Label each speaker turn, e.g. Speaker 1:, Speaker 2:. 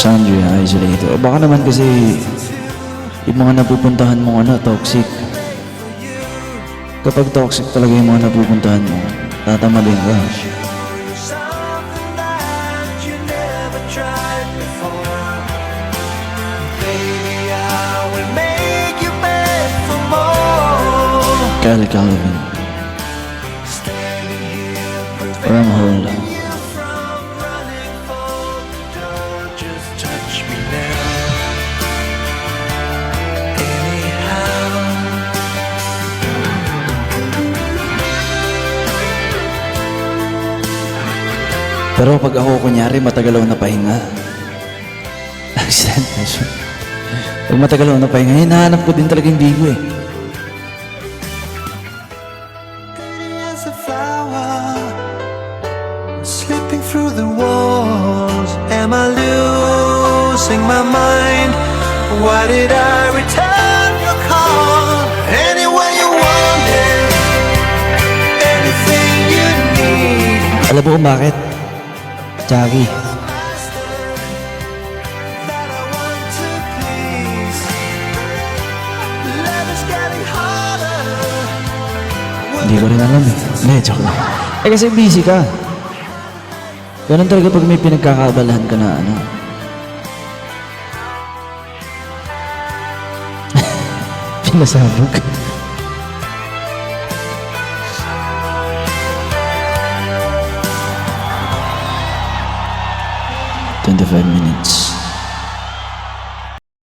Speaker 1: Sandria, isolated. Baka naman kasi yung mga napupuntahan mong toxic. Kapag toxic talaga yung mga napupuntahan mo, tatamalin ka. Kyle Calvin. Wormhole. Pero pag ako kunyari matagal ako napahinga. Accident. Pag matagal ako napahinga, hinahanap ko din talaga yung bigo eh.
Speaker 2: As a flower slipping through the walls, am I losing my mind? Why did I return your call? Anywhere you want it, anything you need.
Speaker 1: Alam mo kung bakit? Jackie.
Speaker 2: That I want to please. Love is getting harder.
Speaker 1: Hindi ko rin alam eh. Hindi, joke lang. Eh kasi busy ka. Ganun talaga pag may pinagkakaabalahan ka na ano. Pinasabog. 25 minutes.